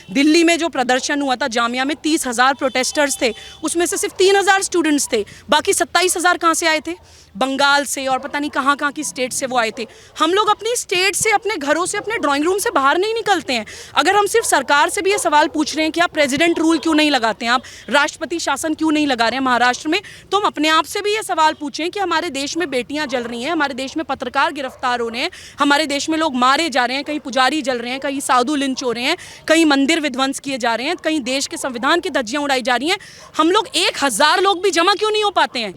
दिल्ली में जो प्रदर्शन हुआ था जामिया में 30,000 प्रोटेस्टर्स थे, उसमें से सिर्फ 3,000 स्टूडेंट्स थे, बाकी 27,000 कहाँ से आए थे? बंगाल से और पता नहीं कहाँ कहाँ की स्टेट से वो आए थे। हम लोग अपनी स्टेट से, अपने घरों से, अपने ड्राइंग रूम से बाहर नहीं निकलते हैं। अगर हम सिर्फ सरकार से भी ये सवाल पूछ रहे हैं कि आप प्रेसिडेंट रूल क्यों नहीं लगाते हैं, आप राष्ट्रपति शासन क्यों नहीं लगा रहे हैं महाराष्ट्र में, तो हम अपने आप से भी ये सवाल पूछें कि हमारे देश में बेटियां जल रही हैं, हमारे देश में पत्रकार गिरफ्तार हो रहे हैं, हमारे देश में लोग मारे जा रहे हैं, कहीं पुजारी जल रहे हैं, कहीं साधु लिंच हो रहे हैं, कहीं मंदिर विध्वंस किए जा रहे हैं, कहीं देश के संविधान की धज्जियां उड़ाई जा रही हैं। हम लोग 1,000 लोग भी जमा क्यों नहीं हो पाते हैं?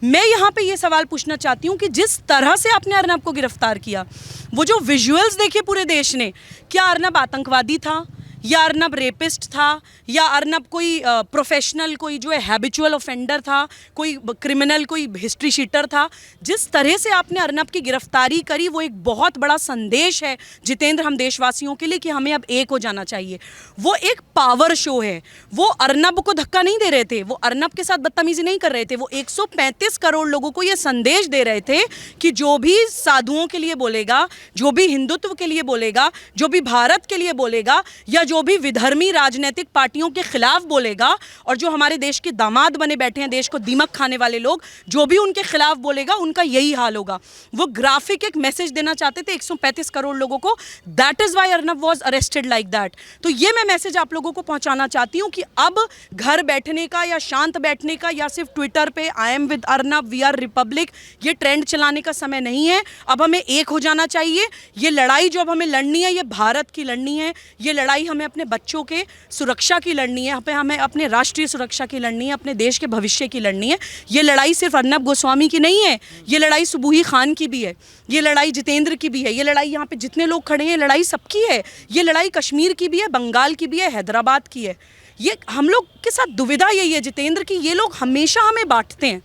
मैं यहाँ पे ये सवाल पूछना चाहती हूँ कि जिस तरह से आपने अर्नब को गिरफ्तार किया, वो जो विजुअल्स देखे पूरे देश ने, क्या अर्नब आतंकवादी था, या अर्नब रेपिस्ट था, या अर्नब कोई प्रोफेशनल, कोई जो है हैबिचुअल ऑफेंडर था, कोई क्रिमिनल, कोई हिस्ट्री शीटर था? जिस तरह से आपने अर्नब की गिरफ्तारी करी, वो एक बहुत बड़ा संदेश है जितेंद्र हम देशवासियों के लिए कि हमें अब एक हो जाना चाहिए। वो एक पावर शो है। वो अर्नब को धक्का नहीं दे रहे थे, वो अर्नब के साथ बदतमीजी नहीं कर रहे थे, वो 135 करोड़ लोगों को ये संदेश दे रहे थे कि जो भी साधुओं के लिए बोलेगा, जो भी हिंदुत्व के लिए बोलेगा, जो भी भारत के लिए बोलेगा, या जो भी विधर्मी राजनीतिक पार्टियों के खिलाफ बोलेगा, और जो हमारे देश के दामाद बने बैठे हैं, देश को दीमक खाने वाले लोग, जो भी उनके खिलाफ बोलेगा, उनका यही हाल होगा। वो ग्राफिक एक मैसेज देना चाहते थे 135 करोड़ लोगों को। That is why Arnab was arrested like that. तो ये मैं मैसेज आप लोगों को पहुंचाना चाहती हूँ कि अब घर बैठने का या शांत बैठने का, या सिर्फ ट्विटर पे I am with Arnab, we are Republic, ये ट्रेंड चलाने का समय नहीं है। अब हमें एक हो जाना चाहिए। ये लड़ाई जो अब हमें लड़नी है, ये भारत की लड़नी है। ये लड़ाई हमें अपने बच्चों के सुरक्षा की लड़नी है, हमें अपने राष्ट्रीय सुरक्षा की लड़नी है, अपने देश के भविष्य की लड़नी है। ये लड़ाई सिर्फ अर्नब गोस्वामी की नहीं है, ये लड़ाई सुबूही खान की भी है, ये लड़ाई जितेंद्र की भी है, ये लड़ाई यहाँ पे जितने लोग खड़े हैं, लड़ाई सबकी है। ये लड़ाई कश्मीर की भी है, बंगाल की भी है, हैदराबाद की है। ये हम लोग के साथ दुविधा यही है जितेंद्र की, ये लोग हमेशा हमें बांटते हैं।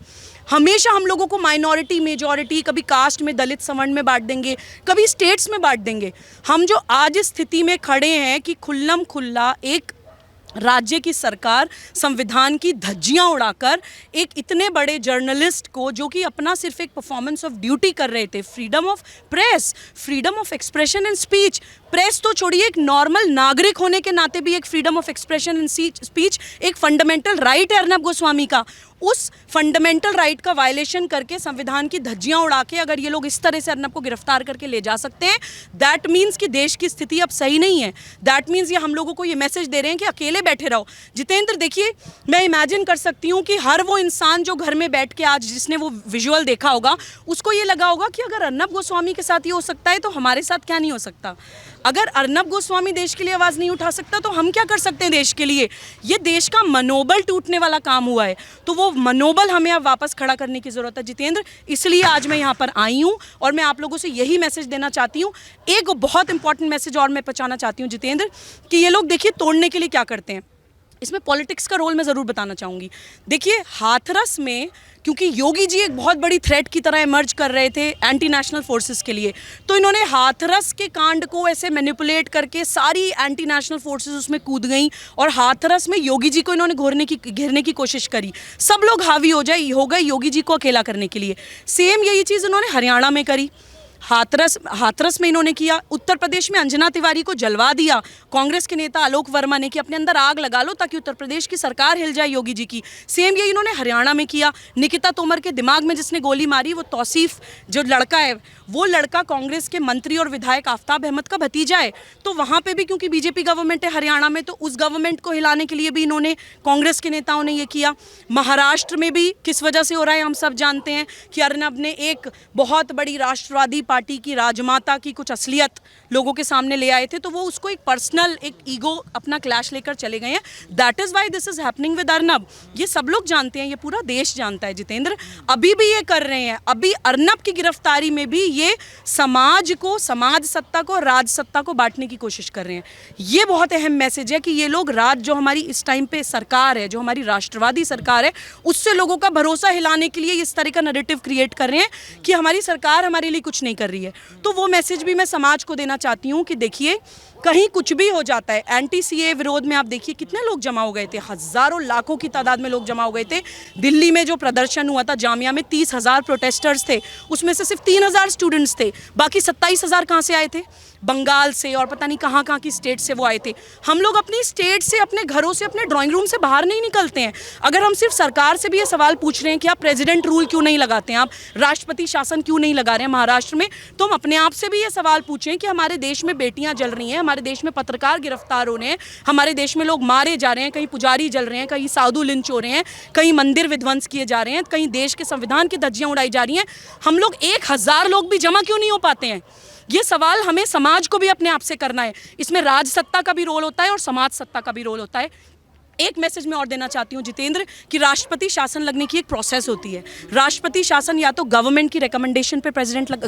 हमेशा हम लोगों को माइनॉरिटी, मेजॉरिटी, कभी कास्ट में, दलित सवर्ण में बांट देंगे, कभी स्टेट्स में बांट देंगे। हम जो आज स्थिति में खड़े हैं कि खुल्लम खुल्ला एक राज्य की सरकार संविधान की धज्जियां उड़ाकर एक इतने बड़े जर्नलिस्ट को, जो कि अपना सिर्फ एक परफॉर्मेंस ऑफ ड्यूटी कर रहे थे, freedom of press, freedom of expression and speech, press तो छोड़िए, एक नॉर्मल नागरिक होने के नाते भी एक freedom of expression and speech एक फंडामेंटल राइट है अर्नब गोस्वामी का। उस फंडामेंटल राइट का वायलेशन करके, संविधान की धज्जियां उड़ा के अगर ये लोग इस तरह से अर्नब को गिरफ्तार करके ले जा सकते हैं, दैट मीन्स कि देश की स्थिति अब सही नहीं है। दैट मीन्स ये हम लोगों को ये मैसेज दे रहे हैं कि अकेले बैठे रहो। जितेंद्र देखिए, मैं इमेजिन कर सकती हूँ कि हर वो इंसान जो घर में बैठ के आज, जिसने वो विजुअल देखा होगा, उसको ये लगा होगा कि अगर अर्नब गोस्वामी के साथ ये हो सकता है तो हमारे साथ क्या नहीं हो सकता। अगर अर्नब गोस्वामी देश के लिए आवाज़ नहीं उठा सकता तो हम क्या कर सकते हैं देश के लिए? ये देश का मनोबल टूटने वाला काम हुआ है, तो वो मनोबल हमें अब वापस खड़ा करने की ज़रूरत है जितेंद्र। इसलिए आज मैं यहाँ पर आई हूँ और मैं आप लोगों से यही मैसेज देना चाहती हूँ। एक बहुत इंपॉर्टेंट मैसेज और मैं पहुँचाना चाहती हूँ जितेंद्र, कि ये लोग देखिए तोड़ने के लिए क्या करते हैं। इसमें पॉलिटिक्स का रोल मैं ज़रूर बताना चाहूँगी। देखिए हाथरस में, क्योंकि योगी जी एक बहुत बड़ी थ्रेट की तरह इमर्ज कर रहे थे एंटी नेशनल फोर्सेस के लिए, तो इन्होंने हाथरस के कांड को ऐसे मैनिपुलेट करके सारी एंटी नेशनल फोर्सेस उसमें कूद गई और हाथरस में योगी जी को इन्होंने घेरने की कोशिश करी। सब लोग हावी हो गए योगी जी को अकेला करने के लिए। सेम यही चीज़ इन्होंने हरियाणा में करी, हाथरस में इन्होंने किया। उत्तर प्रदेश में अंजना तिवारी को जलवा दिया कांग्रेस के नेता आलोक वर्मा ने कि अपने अंदर आग लगा लो ताकि उत्तर प्रदेश की सरकार हिल जाए योगी जी की। सेम यही इन्होंने हरियाणा में किया। निकिता तोमर के दिमाग में जिसने गोली मारी, वो तौसीफ जो लड़का है, वो लड़का कांग्रेस के मंत्री और विधायक आफ्ताब अहमद का भतीजा है। तो वहाँ पे भी क्योंकि बीजेपी गवर्नमेंट है हरियाणा में, तो उस गवर्नमेंट को हिलाने के लिए भी इन्होंने, कांग्रेस के नेताओं ने ये किया। महाराष्ट्र में भी किस वजह से हो रहा है हम सब जानते हैं कि अर्नब ने एक बहुत बड़ी राष्ट्रवादी पार्टी की राजमाता की कुछ असलियत लोगों के सामने ले आए थे, तो वो उसको एक पर्सनल, एक ईगो अपना क्लैश लेकर चले गए हैं। That is why this is happening with Arnab. ये सब लोग जानते हैं, ये पूरा देश जानता है जितेंद्र। अभी भी ये कर रहे हैं। अभी अर्नब की गिरफ्तारी में भी ये समाज को, समाज सत्ता को, राज सत्ता को बांटने की कोशिश कर रहे हैं। ये बहुत अहम मैसेज है कि ये लोग जो हमारी इस टाइम पे सरकार है, जो हमारी राष्ट्रवादी सरकार है, उससे लोगों का भरोसा हिलाने के लिए इस तरह का नैरेटिव क्रिएट कर रहे हैं कि हमारी सरकार हमारे लिए कुछ नहीं कर रही है। तो वो मैसेज भी मैं समाज को देना चाहती हूँ कि देखिए कहीं कुछ भी हो जाता है। एंटी सीए विरोध में आप देखिए कितने लोग जमा हो गए थे, हज़ारों लाखों की तादाद में लोग जमा हो गए थे। दिल्ली में जो प्रदर्शन हुआ था जामिया में 30,000 प्रोटेस्टर्स थे, उसमें से सिर्फ 3,000 स्टूडेंट्स थे, बाकी 27,000 कहाँ से आए थे? बंगाल से और पता नहीं कहाँ कहाँ की स्टेट से वो आए थे। हम लोग अपनी स्टेट से, अपने घरों से, अपने ड्राइंग रूम से बाहर नहीं निकलते हैं। अगर हम सिर्फ सरकार से भी ये सवाल पूछ रहे हैं कि आप प्रेसिडेंट रूल क्यों नहीं लगाते हैं, आप राष्ट्रपति शासन क्यों नहीं लगा रहे हैं महाराष्ट्र में, तो हम अपने आप से भी ये सवाल पूछें कि हमारे देश में बेटियां जल रही हैं, हमारे देश में पत्रकार गिरफ्तार हो रहे हैं, हमारे देश में लोग मारे जा रहे हैं, कहीं पुजारी जल रहे हैं, कहीं साधु लिंच हो रहे हैं, कहीं मंदिर विध्वंस किए जा रहे हैं, कहीं देश के संविधान की धज्जियां उड़ाई जा रही हैं। हम लोग 1,000 लोग भी जमा क्यों नहीं हो पाते हैं? ये सवाल हमें समाज को भी अपने आप से करना है। इसमें राज सत्ता का भी रोल होता है और समाज सत्ता का भी रोल होता है। एक मैसेज मैं और देना चाहती हूँ जितेंद्र, कि राष्ट्रपति शासन लगने की एक प्रोसेस होती है। राष्ट्रपति शासन या तो गवर्नमेंट की रिकमेंडेशन पे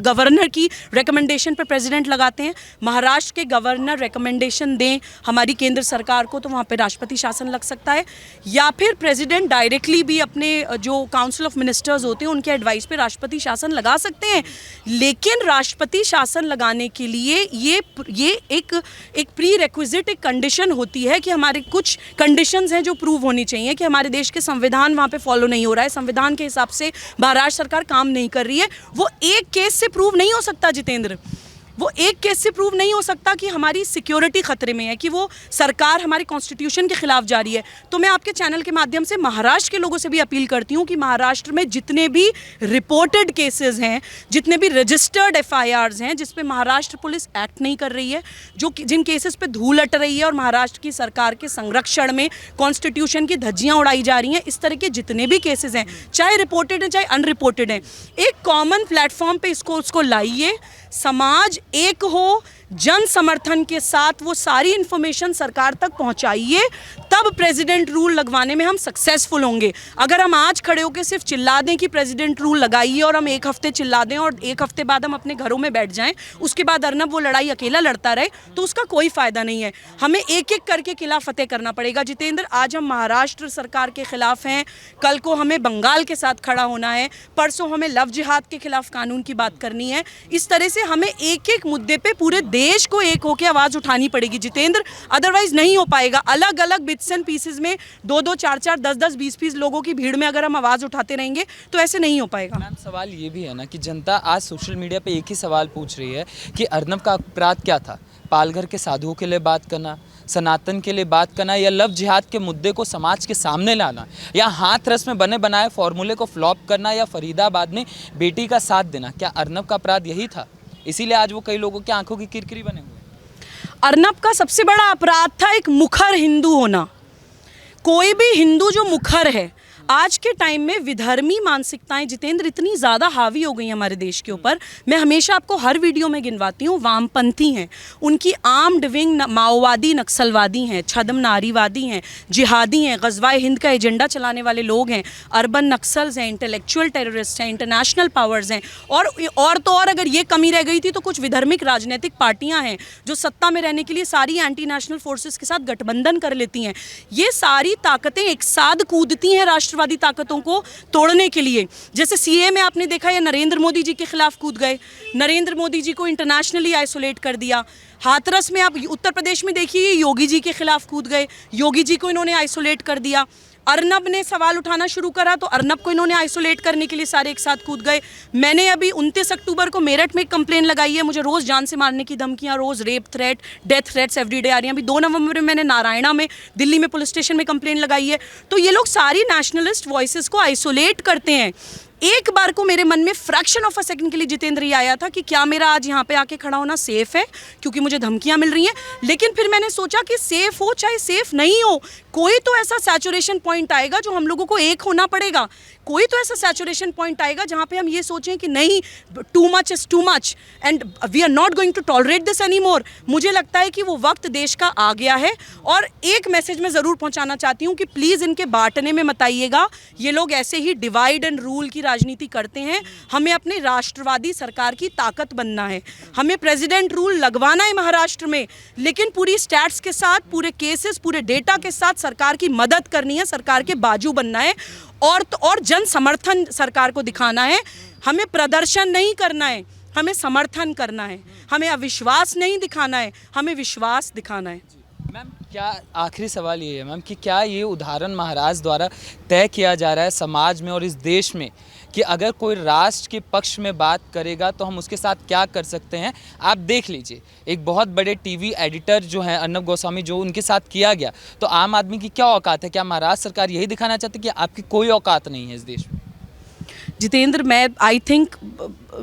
गवर्नर की रिकमेंडेशन पे प्रेसिडेंट लगाते हैं। महाराष्ट्र के गवर्नर रिकमेंडेशन दें हमारी केंद्र सरकार को तो वहाँ पे राष्ट्रपति शासन लग सकता है, या फिर प्रेसिडेंट डायरेक्टली भी अपने जो काउंसिल ऑफ मिनिस्टर्स होते हैं उनके एडवाइस पे राष्ट्रपति शासन लगा सकते हैं। लेकिन राष्ट्रपति शासन लगाने के लिए ये एक प्री रिक्विजिट, एक कंडीशन होती है कि हमारे कुछ कंडीशन हैं जो प्रूव होनी चाहिए कि हमारे देश के संविधान वहाँ पे फॉलो नहीं हो रहा है, संविधान के हिसाब से महाराष्ट्र सरकार काम नहीं कर रही है। वो एक केस से प्रूव नहीं हो सकता जितेंद्र, वो एक केस से प्रूव नहीं हो सकता कि हमारी सिक्योरिटी खतरे में है, कि वो सरकार हमारे कॉन्स्टिट्यूशन के खिलाफ जा रही है। तो मैं आपके चैनल के माध्यम से महाराष्ट्र के लोगों से भी अपील करती हूँ कि महाराष्ट्र में जितने भी रिपोर्टेड केसेस हैं, जितने भी रजिस्टर्ड FIRs हैं जिस पे महाराष्ट्र पुलिस एक्ट नहीं कर रही है, जिन केसेस पे धूल अट रही है और महाराष्ट्र की सरकार के संरक्षण में कॉन्स्टिट्यूशन की धज्जियाँ उड़ाई जा रही हैं, इस तरह के जितने भी केसेस हैं, चाहे रिपोर्टेड हैं चाहे अनरिपोर्टेड हैं, एक कॉमन प्लेटफॉर्म पे उसको लाइए। समाज एक हो, जन समर्थन के साथ वो सारी इन्फॉर्मेशन सरकार तक पहुंचाइए, तब प्रेसिडेंट रूल लगवाने में हम सक्सेसफुल होंगे। अगर हम आज खड़े होकर सिर्फ चिल्ला दें कि प्रेसिडेंट रूल लगाइए और हम एक हफ्ते चिल्ला दें और एक हफ्ते बाद हम अपने घरों में बैठ जाएं, उसके बाद अर्नब वो लड़ाई अकेला लड़ता रहे, तो उसका कोई फायदा नहीं है। हमें एक एक करके किला फतेह करना पड़ेगा जितेंद्र। आज हम महाराष्ट्र सरकार के खिलाफ हैं, कल को हमें बंगाल के साथ खड़ा होना है, परसों हमें लव जिहाद के खिलाफ कानून की बात करनी है। इस तरह से हमें एक एक मुद्दे पे पूरे देश को एक होकर आवाज उठानी पड़ेगी जितेंद्र, अदरवाइज नहीं हो पाएगा। अलग अलग बिट्स एंड पीसेस में 2-2, 4-4, 10-10, 20-20 लोगों की भीड़ में अगर हम आवाज उठाते रहेंगे तो ऐसे नहीं हो पाएगा। मैम सवाल ये भी है ना कि जनता आज सोशल मीडिया पे एक ही सवाल पूछ रही है कि अर्नब का अपराध क्या था? पालघर के साधुओं के लिए बात करना, सनातन के लिए बात करना, या लव जिहाद के मुद्दे को समाज के सामने लाना, या हाथरस में बने बनाए फॉर्मूले को फ्लॉप करना, या फरीदाबाद में बेटी का साथ देना? क्या अर्नब का अपराध यही था? इसीलिए आज वो कई लोगों की आंखों की किरकिरी बने हुए। अर्नब का सबसे बड़ा अपराध था एक मुखर हिंदू होना। कोई भी हिंदू जो मुखर है, आज के टाइम में विधर्मी मानसिकताएं जितेंद्र इतनी ज़्यादा हावी हो गई हैं हमारे देश के ऊपर। मैं हमेशा आपको हर वीडियो में गिनवाती हूँ, वामपंथी हैं, उनकी आर्म्ड विंग माओवादी नक्सलवादी हैं, छद्म नारीवादी हैं, जिहादी हैं, गज़वाए हिंद का एजेंडा चलाने वाले लोग हैं, अर्बन नक्सल्स हैं, इंटेलेक्चुअल टेररिस्ट हैं, इंटरनेशनल पावर्स हैं, और तो और अगर ये कमी रह गई थी तो कुछ विधर्मिक राजनीतिक पार्टियाँ हैं जो सत्ता में रहने के लिए सारी एंटी नेशनल फोर्सेस के साथ गठबंधन कर लेती हैं। ये सारी ताकतें एक साथ कूदती हैं राष्ट्रवादी ताकतों को तोड़ने के लिए। जैसे सीए में आपने देखा, ये नरेंद्र मोदी जी के खिलाफ कूद गए, नरेंद्र मोदी जी को इंटरनेशनली आइसोलेट कर दिया। हाथरस में आप उत्तर प्रदेश में देखिए, योगी जी के खिलाफ कूद गए, योगी जी को इन्होंने आइसोलेट कर दिया। अर्नब ने सवाल उठाना शुरू करा तो अर्नब को इन्होंने आइसोलेट करने के लिए सारे एक साथ कूद गए। मैंने अभी 29 अक्टूबर को मेरठ में एक कंप्लेन लगाई है, मुझे रोज़ जान से मारने की धमकियां, रोज़ rape threat, death threats everyday आ रही हैं। अभी 2 नवंबर में मैंने नारायणा में दिल्ली में पुलिस स्टेशन में कंप्लेन लगाई है। तो ये लोग सारी नेशनलिस्ट वॉइसेस को आइसोलेट करते हैं। एक बार को मेरे मन में फ्रैक्शन ऑफ अ सेकंड के लिए जितेंद्र ये आया था कि क्या मेरा आज यहाँ पे आके खड़ा होना सेफ है, क्योंकि मुझे धमकियाँ मिल रही हैं। लेकिन फिर मैंने सोचा कि सेफ हो चाहे सेफ नहीं हो, कोई तो ऐसा सैचुरेशन पॉइंट आएगा जो हम लोगों को एक होना पड़ेगा। कोई तो ऐसा सैचुरेशन पॉइंट आएगा जहाँ पे हम ये सोचें कि नहीं, too much is too much and we are not going to tolerate this any more. मुझे लगता है कि वो वक्त देश का आ गया है। और एक मैसेज मैं ज़रूर पहुँचाना चाहती हूँ कि प्लीज़ इनके बांटने में मत आइएगा। ये लोग ऐसे ही डिवाइड एंड रूल की राजनीति करते हैं। हमें अपनी राष्ट्रवादी सरकार की ताकत बनना है, हमें प्रेसिडेंट रूल लगवाना है महाराष्ट्र में, लेकिन पूरी स्टैट्स के साथ, पूरे केसेस, पूरे डेटा के साथ सरकार की मदद करनी है, सरकार के बाजू बनना है और जन समर्थन सरकार को दिखाना है। हमें प्रदर्शन नहीं करना है, हमें समर्थन करना है, हमें अविश्वास नहीं दिखाना है, हमें विश्वास दिखाना है। मैम क्या आखिरी सवाल ये है मैम कि क्या ये उदाहरण महाराज द्वारा तय किया जा रहा है समाज में और इस देश में कि अगर कोई राष्ट्र के पक्ष में बात करेगा तो हम उसके साथ क्या कर सकते हैं? आप देख लीजिए, एक बहुत बड़े टीवी एडिटर जो हैं अर्नब गोस्वामी, जो उनके साथ किया गया, तो आम आदमी की क्या औकात है? क्या महाराष्ट्र सरकार यही दिखाना चाहती है कि आपकी कोई औकात नहीं है इस देश में? जितेंद्र, मैं I think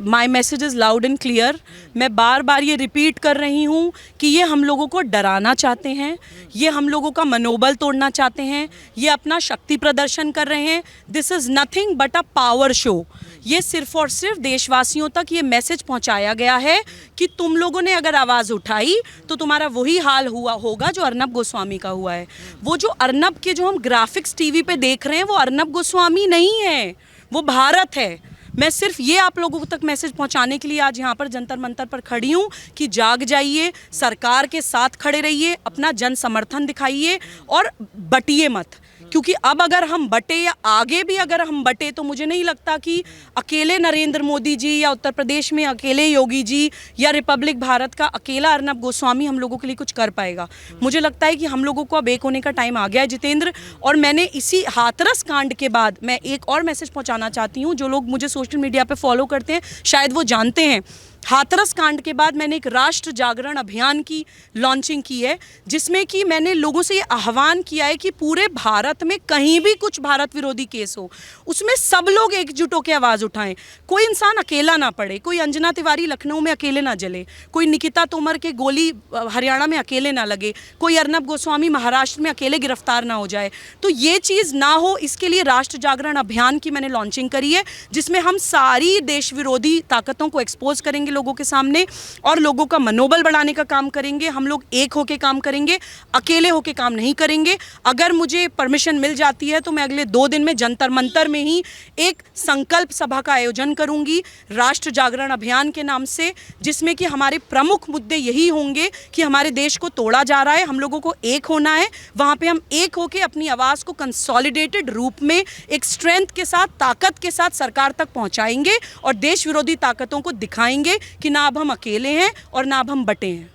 my message is loud and clear. मैं बार बार ये रिपीट कर रही हूँ कि ये हम लोगों को डराना चाहते हैं, ये हम लोगों का मनोबल तोड़ना चाहते हैं, ये अपना शक्ति प्रदर्शन कर रहे हैं। This is nothing but a power show. ये सिर्फ और सिर्फ देशवासियों तक ये मैसेज पहुंचाया गया है कि तुम लोगों ने अगर आवाज़ उठाई तो तुम्हारा वही हाल हुआ होगा जो अर्नब गोस्वामी का हुआ है। वो जो अर्नब के जो हम ग्राफिक्स टीवी पे देख रहे हैं वो अर्नब गोस्वामी नहीं है, वो भारत है। मैं सिर्फ ये आप लोगों तक मैसेज पहुंचाने के लिए आज यहाँ पर जंतर मंतर पर खड़ी हूँ कि जाग जाइए, सरकार के साथ खड़े रहिए, अपना जन समर्थन दिखाइए और बटिए मत। क्योंकि अब अगर हम बटे या आगे भी अगर हम बटे तो मुझे नहीं लगता कि अकेले नरेंद्र मोदी जी या उत्तर प्रदेश में अकेले योगी जी या रिपब्लिक भारत का अकेला अर्नब गोस्वामी हम लोगों के लिए कुछ कर पाएगा। मुझे लगता है कि हम लोगों को अब एक होने का टाइम आ गया है जितेंद्र। और मैंने इसी हाथरस कांड के बाद मैं एक और मैसेज पहुंचाना चाहती हूँ। जो लोग मुझे सोशल मीडिया पे फॉलो करते हैं शायद वो जानते हैं, हाथरस कांड के बाद मैंने एक राष्ट्र जागरण अभियान की लॉन्चिंग की है, जिसमें कि मैंने लोगों से ये आह्वान किया है कि पूरे भारत में कहीं भी कुछ भारत विरोधी केस हो उसमें सब लोग एकजुट होकर आवाज़ उठाएं। कोई इंसान अकेला ना पड़े, कोई अंजना तिवारी लखनऊ में अकेले ना जले, कोई निकिता तोमर के गोली हरियाणा में अकेले ना लगे, कोई अर्नब गोस्वामी महाराष्ट्र में अकेले गिरफ्तार ना हो जाए। तो ये चीज़ ना हो, इसके लिए राष्ट्र जागरण अभियान की मैंने लॉन्चिंग करी है, जिसमें हम सारी देश विरोधी ताकतों को एक्सपोज करेंगे लोगों के सामने और लोगों का मनोबल बढ़ाने का काम करेंगे। हम लोग एक होके काम करेंगे, अकेले होके काम नहीं करेंगे। अगर मुझे परमिशन मिल जाती है तो मैं अगले 2 दिन में जंतर मंतर में ही एक संकल्प सभा का आयोजन करूंगी राष्ट्र जागरण अभियान के नाम से, जिसमें कि हमारे प्रमुख मुद्दे यही होंगे कि हमारे देश को तोड़ा जा रहा है, हम लोगों को एक होना है। वहां पे हम एक होके अपनी आवाज़ को कंसोलिडेटेड रूप में एक स्ट्रेंथ के साथ, ताकत के साथ सरकार तक पहुंचाएंगे और देश विरोधी ताकतों को दिखाएंगे कि ना अब हम अकेले हैं और ना अब हम बटे हैं।